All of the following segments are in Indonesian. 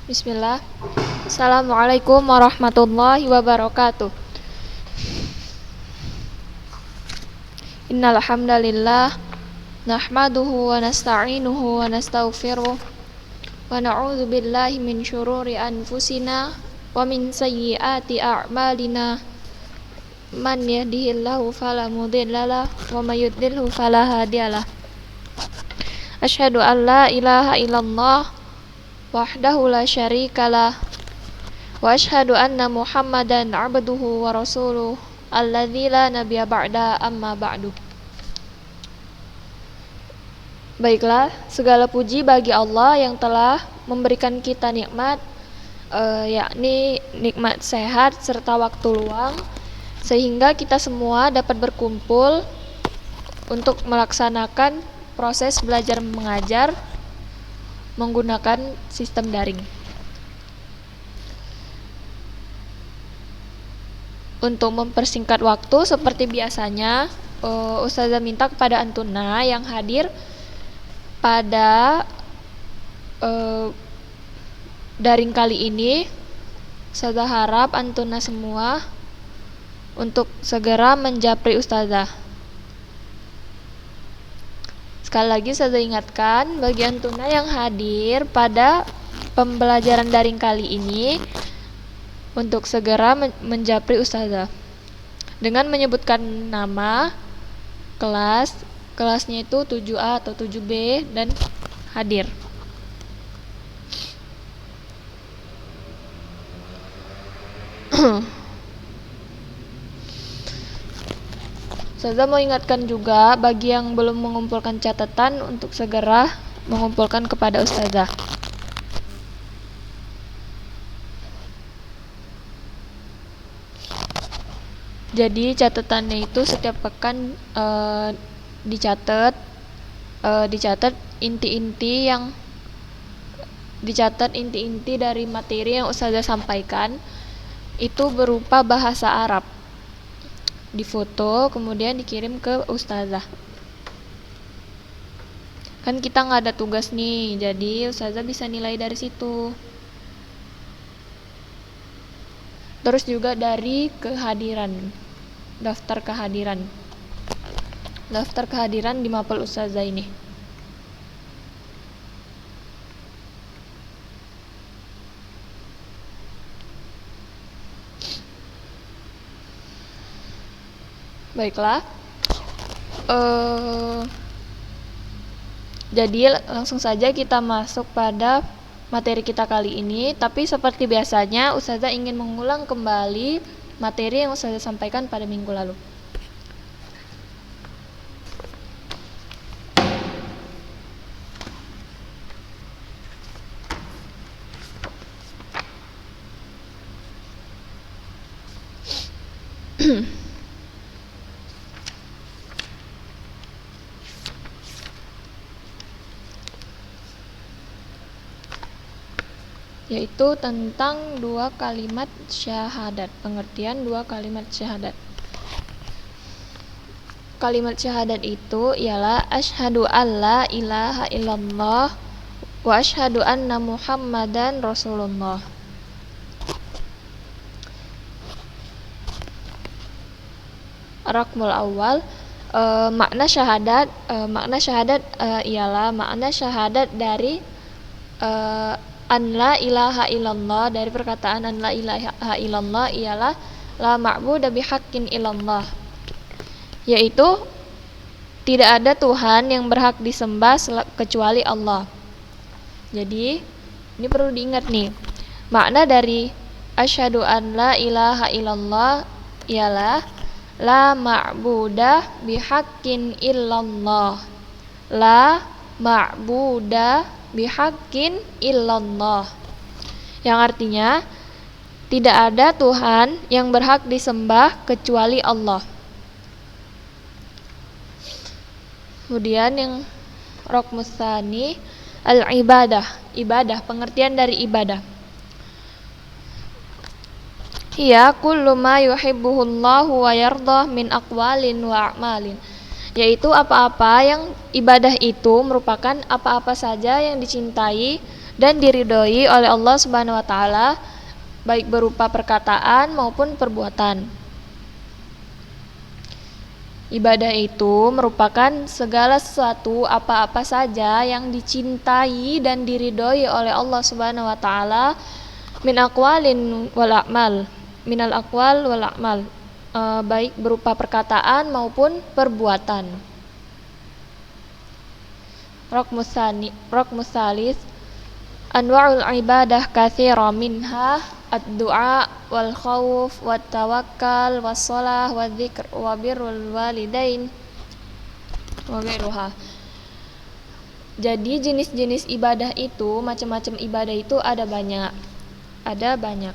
Bismillah. Assalamualaikum warahmatullahi wabarakatuh. Innal hamdalillah nahmaduhu wa nasta'inuhu wa nastaghfiruh wa na'udzu billahi min syururi anfusina wa min sayyiati a'malina. Man yahdihillahu fala mudhillalah wa may yudlilhu fala hadiyalah. Asyhadu an la ilaha illallah wahdahu la syarikalah wa asyhadu anna Muhammadan abduhu wa rasuluh alladzi la nabiyya ba'da amma ba'du. Baiklah, segala puji bagi Allah yang telah memberikan kita nikmat, yakni nikmat sehat serta waktu luang, sehingga kita semua dapat berkumpul untuk melaksanakan proses belajar mengajar menggunakan sistem daring. Untuk mempersingkat waktu seperti biasanya, Ustazah minta kepada Antuna yang hadir pada daring kali ini, Ustazah harap Antuna semua untuk segera menjapri Ustazah. Sekali lagi saya ingatkan bagi Antuna yang hadir pada pembelajaran daring kali ini untuk segera menjapri Ustazah dengan menyebutkan nama, kelasnya itu 7A atau 7B dan hadir. Saya mau ingatkan juga bagi yang belum mengumpulkan catatan untuk segera mengumpulkan kepada Ustazah. Jadi catatannya itu setiap pekan dicatat inti-inti dari materi yang Ustazah sampaikan itu berupa bahasa Arab. Difoto kemudian dikirim ke Ustazah. Kan kita nggak ada tugas nih, jadi Ustazah bisa nilai dari situ. Terus juga dari kehadiran, daftar kehadiran di mapel Ustazah ini. Baiklah, jadi langsung saja kita masuk pada materi kita kali ini. Tapi seperti biasanya Ustazah ingin mengulang kembali materi yang Ustazah sampaikan pada minggu lalu. Yaitu tentang dua kalimat syahadat, pengertian dua kalimat syahadat. Kalimat syahadat itu ialah asyhadu alla ilaha illallah wa asyhadu anna Muhammadan Rasulullah. Rakmul awal, makna syahadat ialah makna syahadat dari an la ilaha illallah, dari perkataan an la ilaha illallah ialah la ma'budu bihaqqin illallah, yaitu tidak ada Tuhan yang berhak disembah kecuali Allah. Jadi ini perlu diingat nih, makna dari asyhadu an la ilaha illallah ialah la ma'budu bihaqqin illallah, la ma'budu bihaqqin illallah, yang artinya tidak ada Tuhan yang berhak disembah kecuali Allah. Kemudian yang rukmus tsani al-ibadah, pengertian dari ibadah. Hiya kullu ma yuhibbuhullahu wa yardah min aqwalin wa a'malin, yaitu apa-apa yang ibadah itu merupakan apa-apa saja yang dicintai dan diridhoi oleh Allah Subhanahu wa taala baik berupa perkataan maupun perbuatan. Ibadah itu merupakan segala sesuatu apa-apa saja yang dicintai dan diridhoi oleh Allah Subhanahu wa taala min aqwalin wal a'mal, minal aqwal wal a'mal, baik berupa perkataan maupun perbuatan. Rokmus salis anwa'ul ibadah katsira minha ad-du'a wal khauf wat tawakkal was shalah wa dzikr wa birrul walidain wa ghairuha. Jadi jenis-jenis ibadah itu, macam-macam ibadah itu ada banyak.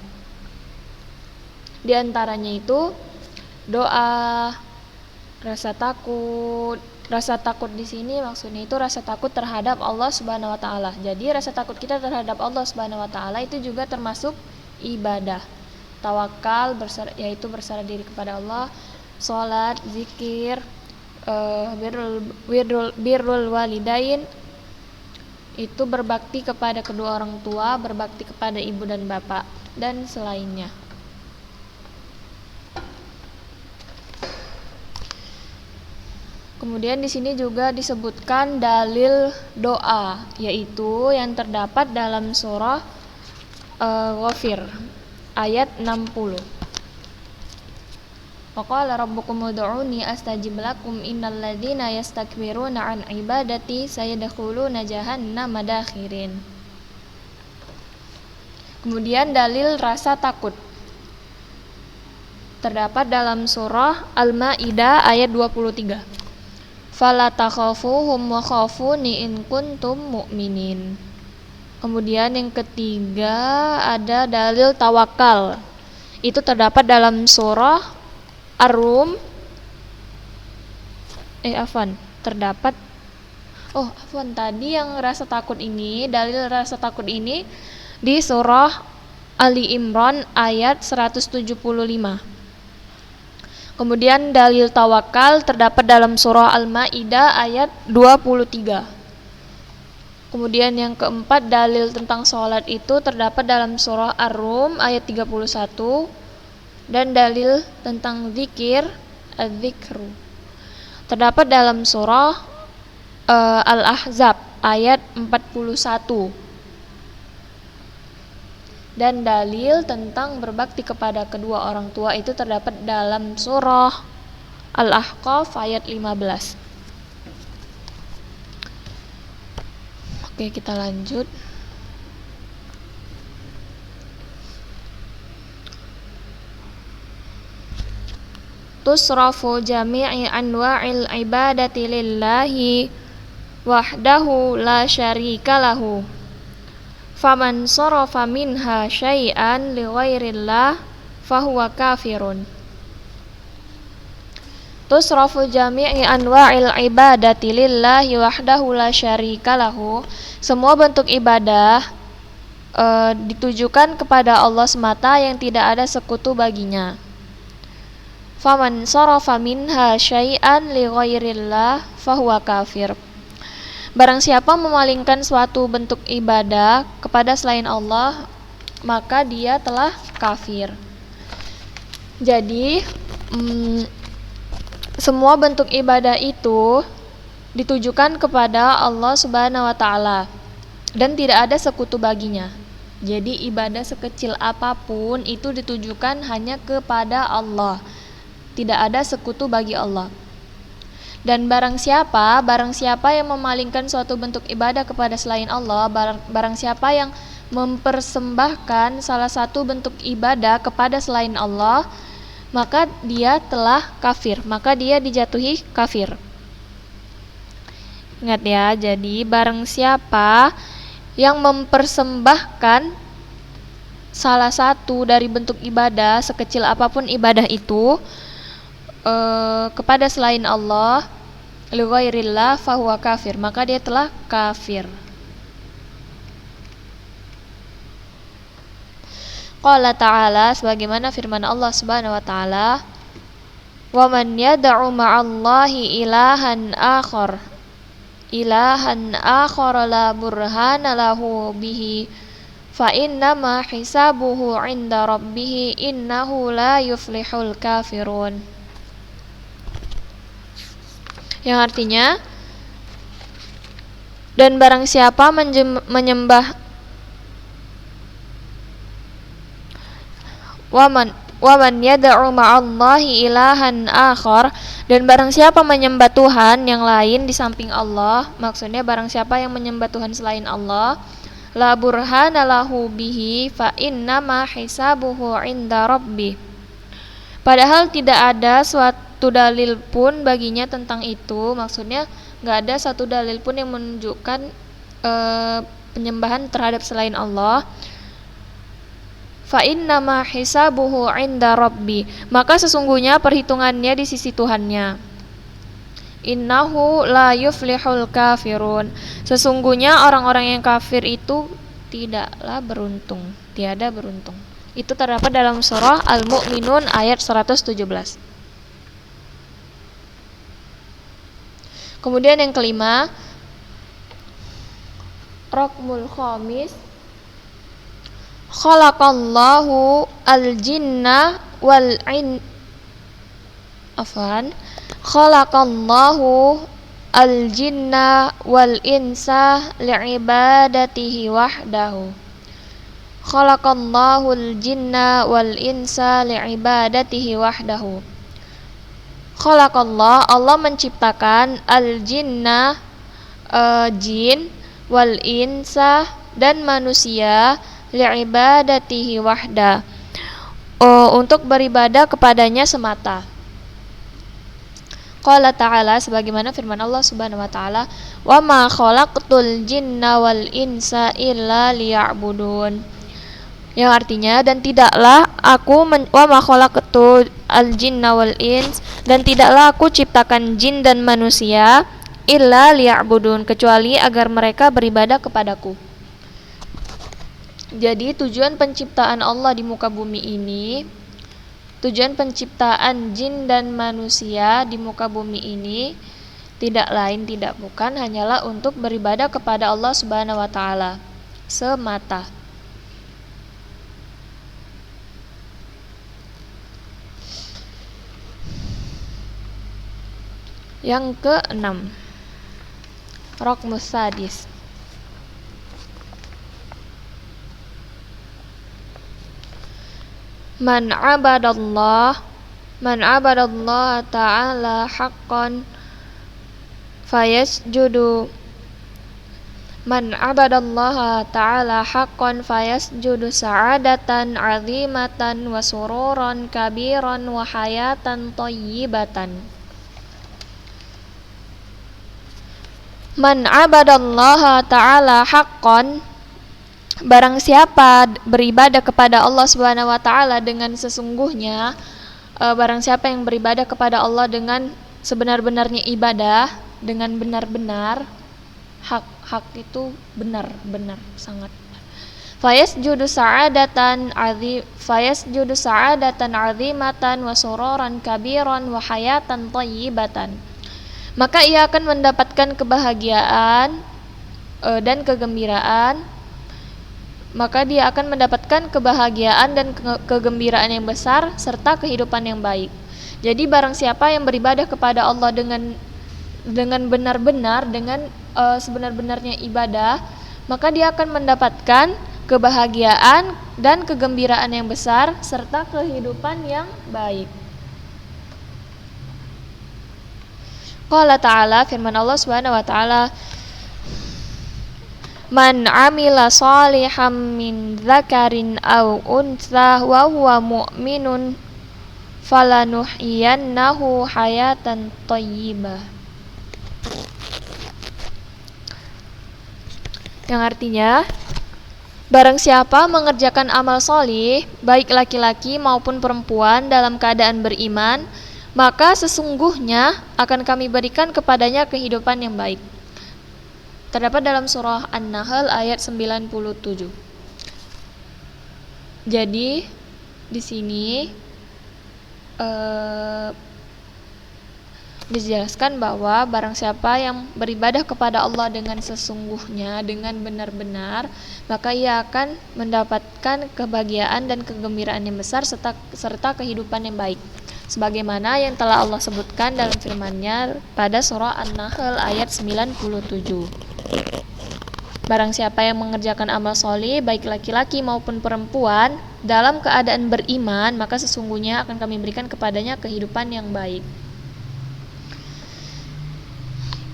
Di antaranya itu doa, rasa takut. Rasa takut di sini maksudnya itu rasa takut terhadap Allah Subhanahu wa taala. Jadi rasa takut kita terhadap Allah Subhanahu wa taala itu juga termasuk ibadah. Tawakal yaitu berserah diri kepada Allah, salat, zikir, birrul walidain itu berbakti kepada kedua orang tua, berbakti kepada ibu dan bapak dan selainnya. Kemudian di sini juga disebutkan dalil doa, yaitu yang terdapat dalam surah Ghafir ayat 60. Waqala rabbukum ud'uni astajib lakum innal ladzina yastakbiruna an ibadati sayadkhuluna jahannama dakhirin. Kemudian dalil rasa takut terdapat dalam surah Al-Maidah ayat 23. Fala takhafuhum wa khafuni in kuntum mu'minin. Kemudian yang ketiga ada dalil tawakal. Itu terdapat dalam surah Ar-Rum. Tadi yang rasa takut ini, dalil rasa takut ini di surah Ali Imran ayat 175. Kemudian dalil tawakal terdapat dalam surah Al-Maidah ayat 23. Kemudian yang keempat dalil tentang sholat itu terdapat dalam surah Ar-Rum ayat 31. Dan dalil tentang zikir, az-zikru, terdapat dalam surah Al-Ahzab ayat 41. Dan dalil tentang berbakti kepada kedua orang tua itu terdapat dalam surah Al-Ahqaf ayat 15. Oke, kita lanjut. Tusrafu jami'i anwa'il ibadati lillahi wahdahu la syarika lahu. Faman sarafa minha syai'an li ghairillah fahuwa kafirun. Tusrafu jami'i anwa'il ibadati lillahi wahdahu la syarika lahu. Semua bentuk ibadah ditujukan kepada Allah semata yang tidak ada sekutu baginya. Faman sarafa minha syai'an li ghairillah fahuwa kafir. Barang siapa memalingkan suatu bentuk ibadah kepada selain Allah, maka dia telah kafir. Jadi semua bentuk ibadah itu ditujukan kepada Allah Subhanahu wa taala dan tidak ada sekutu baginya. Jadi ibadah sekecil apapun itu ditujukan hanya kepada Allah. Tidak ada sekutu bagi Allah. Dan barang siapa yang memalingkan suatu bentuk ibadah kepada selain Allah, barang siapa yang mempersembahkan salah satu bentuk ibadah kepada selain Allah, maka dia telah kafir, maka dia dijatuhi kafir. Ingat ya, jadi barang siapa yang mempersembahkan salah satu dari bentuk ibadah, sekecil apapun ibadah itu, kepada selain Allah, li ghairillah fahuwa kafir, maka dia telah kafir. Qala ta'ala, sebagaimana firman Allah Subhanahu wa taala, wa man yad'u ma'allahi ilahan akhar ilahan akhara la burhana lahu bihi fa innama hisabuhu 'inda rabbih innahu la yuflihul kafirun. Yang artinya, dan barang siapa menyembah waman yad'u ma'allahi ilahan akhar, dan barang siapa menyembah Tuhan yang lain di samping Allah, maksudnya barang siapa yang menyembah Tuhan selain Allah, la burhana lahu bihi fa innama hisabuhu 'inda rabbih, padahal tidak ada suatu dalil pun baginya tentang itu, maksudnya nggak ada satu dalil pun yang menunjukkan penyembahan terhadap selain Allah. Fa innama hisabuhu 'inda rabbi, maka sesungguhnya perhitungannya di sisi Tuhannya. Innahu la yuflihul kafirun, sesungguhnya orang-orang yang kafir itu tidaklah beruntung, tiada beruntung. Itu terdapat dalam surah Al-Mu'minun ayat 117. Kemudian yang kelima, Raqmul khamis, khalaqallahu al-jinna wal in afwan khalaqallahu al-jinna wal insa li'ibadatihi wahdahu. Khalaqallahu al-jinna wal insa li'ibadatihi wahdahu. Khalaqallah, Allah menciptakan al-jinna, jin, wal insa, dan manusia, li'ibadatihi wahda, untuk beribadah kepadanya semata. Qala ta'ala, sebagaimana firman Allah Subhanahu wa ta'ala, wa ma khalaqtul jinna wal insa illa liya'budun, yang artinya, dan tidaklah aku wa ma khalaqtul al-jinna wal ins, dan tidaklah aku ciptakan jin dan manusia illa liya'budun, kecuali agar mereka beribadah kepadaku. Jadi tujuan penciptaan Allah di muka bumi ini, tujuan penciptaan jin dan manusia di muka bumi ini tidak lain tidak bukan hanyalah untuk beribadah kepada Allah Subhanahu wa taala semata. Yang keenam, Raqmus sadis, Man abadallah ta'ala haqqan fayasjudu sa'adatan 'azimatan wa sururan kabiran wa hayatan thayyibatan. Man abadallaha ta'ala haqqan, barang siapa beribadah kepada Allah Subhanahu wa taala dengan sesungguhnya, barang siapa yang beribadah kepada Allah dengan sebenar-benarnya ibadah, dengan benar-benar, hak itu benar sangat. Fayasjudu sa'adatan 'azimatan wa sururan kabiran wa hayatan thayyibatan, maka ia akan mendapatkan kebahagiaan dan kegembiraan, maka dia akan mendapatkan kebahagiaan dan kegembiraan yang besar serta kehidupan yang baik. Jadi barang siapa yang beribadah kepada Allah dengan benar-benar, dengan sebenar-benarnya ibadah, maka dia akan mendapatkan kebahagiaan dan kegembiraan yang besar serta kehidupan yang baik. Qala ta'ala, firman Allah Subhanahu wa taala, Man amila salihan min dzakarin aw untha wa huwa mu'minun falanuhyiyannahu hayatan thayyibah. Yang artinya, barang siapa mengerjakan amal solih, baik laki-laki maupun perempuan dalam keadaan beriman, maka sesungguhnya akan kami berikan kepadanya kehidupan yang baik. Terdapat dalam surah An-Nahl ayat 97. Jadi di sini dijelaskan bahwa barang siapa yang beribadah kepada Allah dengan sesungguhnya, dengan benar-benar, maka ia akan mendapatkan kebahagiaan dan kegembiraan yang besar serta kehidupan yang baik, sebagaimana yang telah Allah sebutkan dalam firman-Nya pada surah An-Nahl ayat 97. Barang siapa yang mengerjakan amal soleh, baik laki-laki maupun perempuan, dalam keadaan beriman, maka sesungguhnya akan kami berikan kepadanya kehidupan yang baik.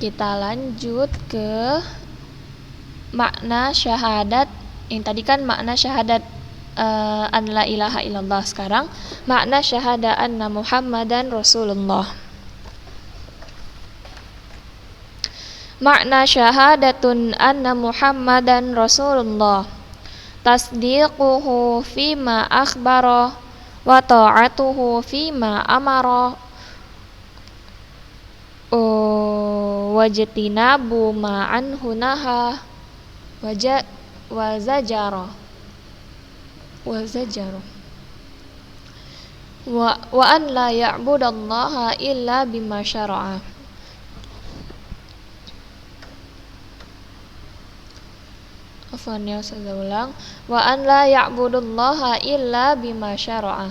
Kita lanjut ke makna syahadat. Yang tadi kan makna syahadat an la ilaha illallah. Sekarang makna syahadat anna Muhammadan Rasulullah. Makna syahadatun anna Muhammadan Rasulullah, tasdiquhu fima akhbara wa ta'atuhu fima amara wajtinabu ma'anhu naha wa zajara wa an la ya'budallaha illa bima syara'a. Wa an la ya'budullaha illa bima syara'a.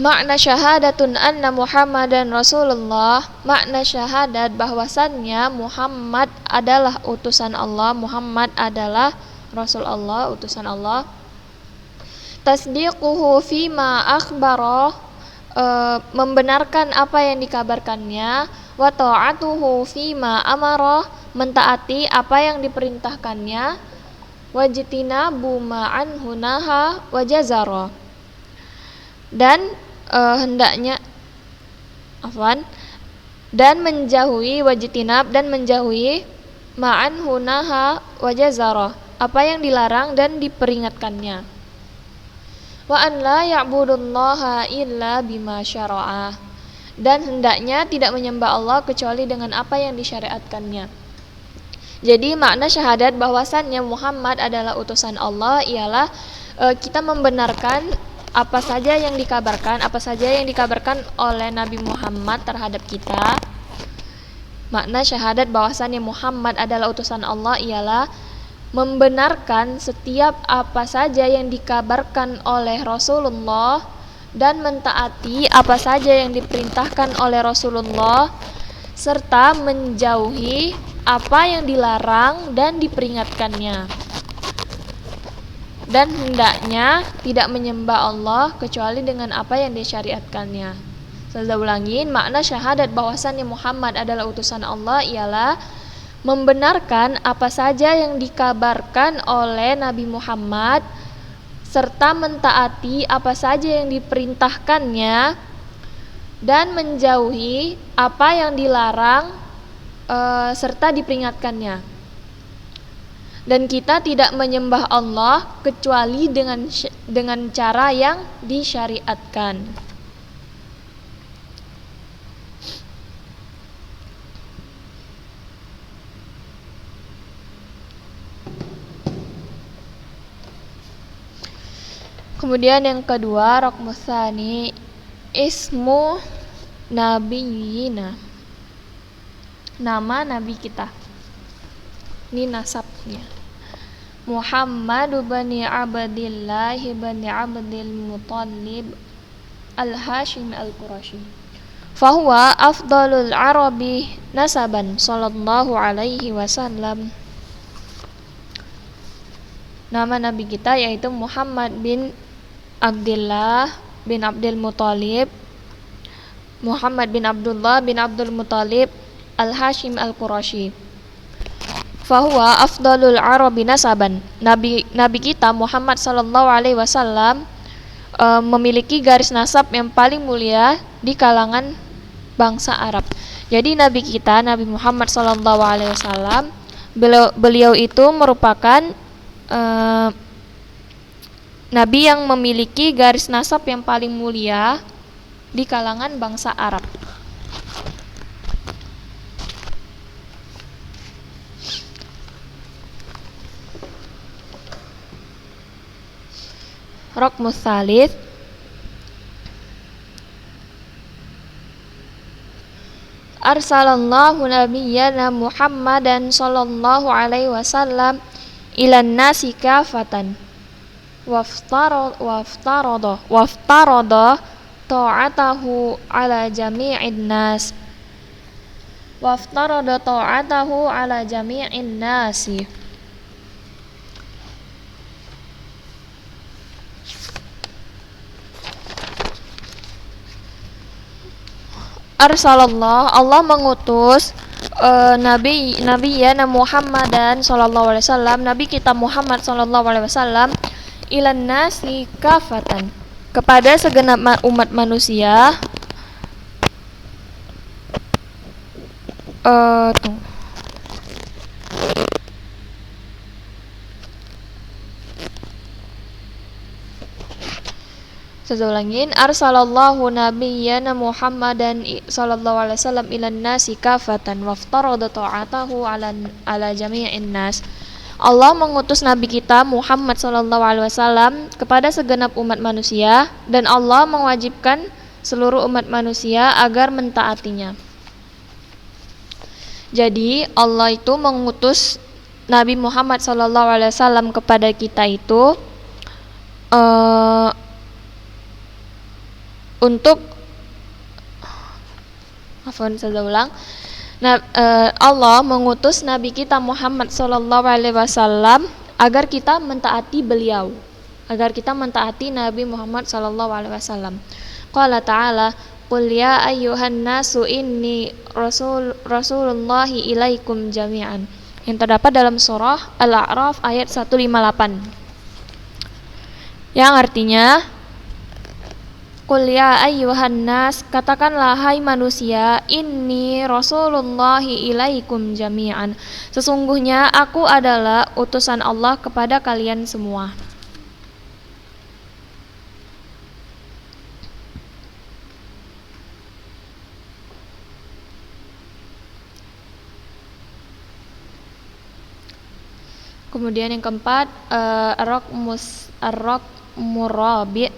Makna syahadatun anna Muhammadan Rasulullah, makna syahadat bahwasannya Muhammad adalah utusan Allah, Muhammad adalah Rasul Allah, utusan Allah. Tasdiquhu fima akhbara, membenarkan apa yang dikabarkannya. Wa ta'atuhu fima amara, mentaati apa yang diperintahkannya. Wajtinabu ma'anhu naha wa jazara, dan hendaknya dan menjauhi wajtinab, dan menjauhi ma'anhu naha wa jazara, apa yang dilarang dan diperingatkannya. Wa an la ya'budullaha illa bima syara'a, dan hendaknya tidak menyembah Allah kecuali dengan apa yang disyariatkannya. Jadi makna syahadat bahwasannya Muhammad adalah utusan Allah ialah kita membenarkan apa saja yang dikabarkan oleh Nabi Muhammad terhadap kita. Makna syahadat bahwasannya Muhammad adalah utusan Allah ialah membenarkan setiap apa saja yang dikabarkan oleh Rasulullah dan mentaati apa saja yang diperintahkan oleh Rasulullah, serta menjauhi apa yang dilarang dan diperingatkannya. Dan hendaknya tidak menyembah Allah kecuali dengan apa yang disyariatkannya. Saya ulangin, makna syahadat bahwasannya Muhammad adalah utusan Allah ialah membenarkan apa saja yang dikabarkan oleh Nabi Muhammad serta mentaati apa saja yang diperintahkannya dan menjauhi apa yang dilarang serta diperingatkannya. Dan kita tidak menyembah Allah kecuali dengan cara yang disyariatkan. Kemudian yang kedua, raqmusani ismu nabiyina, nama nabi kita. Ini nasabnya. Muhammad bin Abdillah bin Abdul Muttalib al-Hashimi al-Qurashi. Fahuwa afdalul arabi nasaban sallallahu alaihi wasallam. Nama nabi kita yaitu Muhammad bin Abdillah bin Abdul Muttalib, Muhammad bin Abdullah bin Abdul Muttalib al-Hashim al-Qurashi. Fahuwa afdalul arabi nasaban. Nabi kita Muhammad sallallahu alaihi wasallam memiliki garis nasab yang paling mulia di kalangan bangsa Arab. Jadi nabi kita Nabi Muhammad sallallahu alaihi wasallam, beliau itu merupakan nabi yang memiliki garis nasab yang paling mulia di kalangan bangsa Arab. Raqmus tsalits Arsalallahu nabiyyana Muhammadan sallallahu alaihi wasallam ilan nasi kafatan waftarada ta'atahu ala jami'in nas Arsalallah, Allah mengutus Nabi Muhammadan sallallahu alaihi wasallam, Nabi kita Muhammad sallallahu alaihi wasallam ilan nasi kafatan, kepada segenap umat manusia. Saya ulangin, arsalallahu nabiyyana Muhammadan sallallahu alaihi wasallam ilan nasi kafatan waftarada ta'atahu ala jami'in nas. Allah mengutus nabi kita Muhammad sallallahu alaihi wasallam kepada segenap umat manusia, dan Allah mewajibkan seluruh umat manusia agar mentaatinya. Jadi Allah itu mengutus Nabi Muhammad sallallahu alaihi wasallam kepada kita itu untuk Allah mengutus Nabi kita Muhammad sallallahu alaihi wasallam agar kita mentaati beliau, agar kita mentaati Nabi Muhammad sallallahu alaihi wasallam. Qala ta'ala, qul ya ayyuhan nasu inni rasulullahi ilaikum jami'an, yang terdapat dalam surah Al-A'raf ayat 158, yang artinya, qul ya ayyuhan nas, katakanlah hai manusia, inni rasulullahi ilaikum jami'an, sesungguhnya aku adalah utusan Allah kepada kalian semua. Kemudian yang keempat, ar-raqmurabi',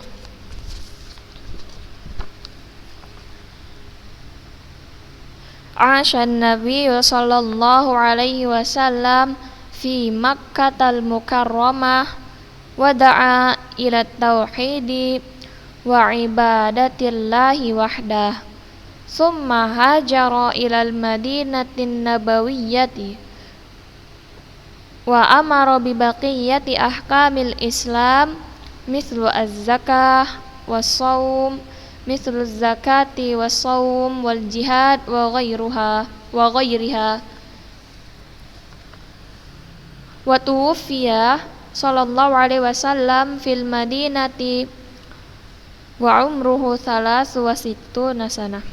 Ashan Nabi sallallahu alaihi wasallam fi Makkatal Mukarramah wa da'a ila tauhidi wa ibadatillahi wahdah, summa hajara ilal madinatin nabawiyyati wa amara bi baqiyati ahkamil Islam mithlu az-zakah was-shaum mithlu zakati was-shaum wal jihad wa ghairiha wa tuwfiya sallallahu alaihi wasallam fil madinati wa umruhu 63 sanah.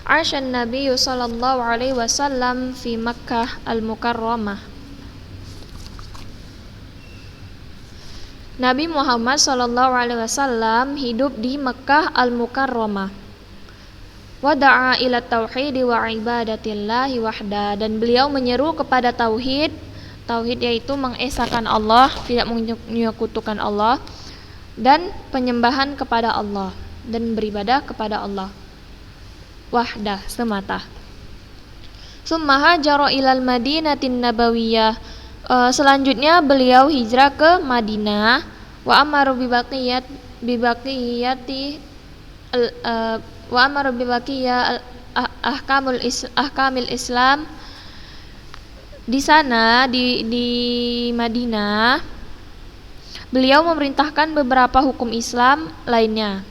Ashan Nabi sallallahu alaihi wasallam fi Makkah al-Mukarramah. Nabi Muhammad sallallahu alaihi wasallam hidup di Makkah al-Mukarramah. Wa da'a ila tauhid wa ibadatillahi wahda, dan beliau menyeru kepada tauhid. Tauhid yaitu mengesahkan Allah, tidak menyekutukan Allah, dan penyembahan kepada Allah, dan beribadah kepada Allah wahdah, semata. Summa hajara ilal madinatin nabawiyah, selanjutnya beliau hijrah ke Madinah. Wa amaru bi ahkamil Islam. Di sana di Madinah beliau memerintahkan beberapa hukum Islam lainnya,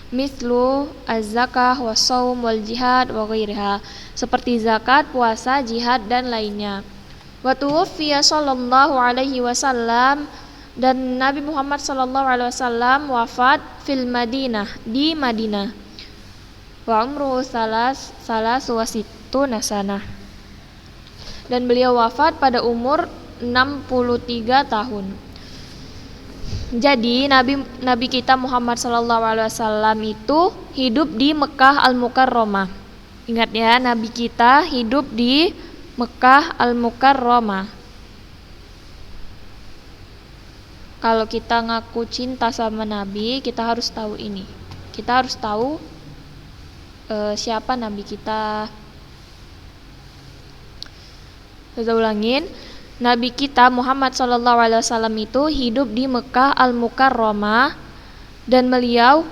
mislu az-zakah was-shaum wal jihad wa ghairiha, seperti zakat, puasa, jihad, dan lainnya. Wa tuwfiya sallallahu alaihi wasallam, dan Nabi Muhammad sallallahu alaihi wasallam wafat fil Madinah, di Madinah. Wa umruhu salasu wasittuna sanah, dan beliau wafat pada umur 63 tahun. Jadi Nabi kita Muhammad sallallahu alaihi wasallam itu hidup di Mekah Al-Mukarramah. Ingat ya, Nabi kita hidup di Mekah Al-Mukarramah. Kalau kita ngaku cinta sama Nabi, kita harus tahu ini. Kita harus tahu siapa Nabi kita. Saya ulangin, Nabi kita Muhammad SAW itu hidup di Mekah Al-Mukarramah, dan beliau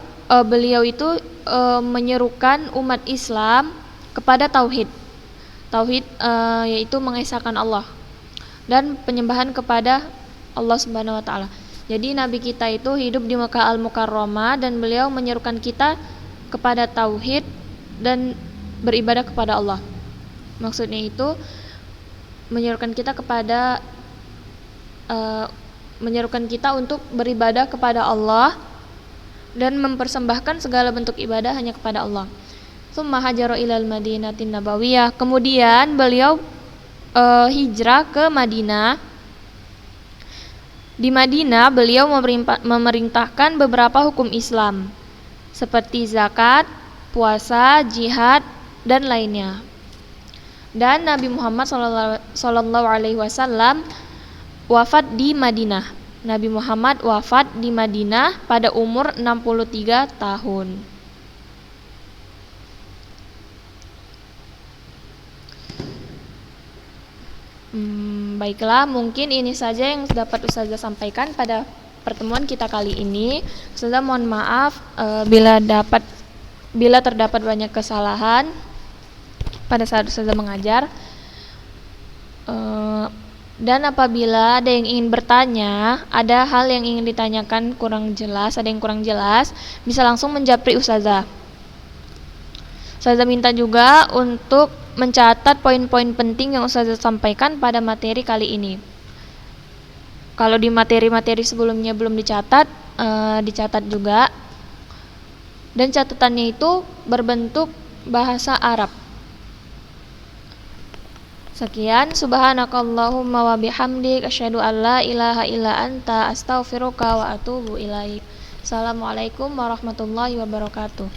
itu menyerukan umat Islam kepada tauhid, yaitu mengesahkan Allah dan penyembahan kepada Allah Subhanahu wa taala. Jadi Nabi kita itu hidup di Mekah Al-Mukarramah dan beliau menyerukan kita kepada tauhid dan beribadah kepada Allah. Maksudnya itu menyerukan kita untuk beribadah kepada Allah dan mempersembahkan segala bentuk ibadah hanya kepada Allah. Tsumma hajara ilal Madinatin Nabawiyah. Kemudian beliau hijrah ke Madinah. Di Madinah beliau memerintahkan beberapa hukum Islam seperti zakat, puasa, jihad, dan lainnya. Dan Nabi Muhammad SAW wafat di Madinah. Nabi Muhammad wafat di Madinah pada umur 63 tahun. Baiklah, mungkin ini saja yang dapat Ustazah sampaikan pada pertemuan kita kali ini. Ustazah mohon maaf bila terdapat banyak kesalahan pada saat Ustazah mengajar. Dan apabila ada yang ingin bertanya, ada hal yang ingin ditanyakan ada yang kurang jelas, bisa langsung menjapri Ustazah. Ustazah minta juga untuk mencatat poin-poin penting yang Ustazah sampaikan pada materi kali ini. Kalau di materi-materi sebelumnya belum dicatat, dicatat juga. Dan catatannya itu berbentuk bahasa Arab. Sekian, subhanakallahumma wa bihamdik, asyhadu an la ilaha illa anta, astaghfiruka wa atubu ilaik. Assalamualaikum warahmatullahi wabarakatuh.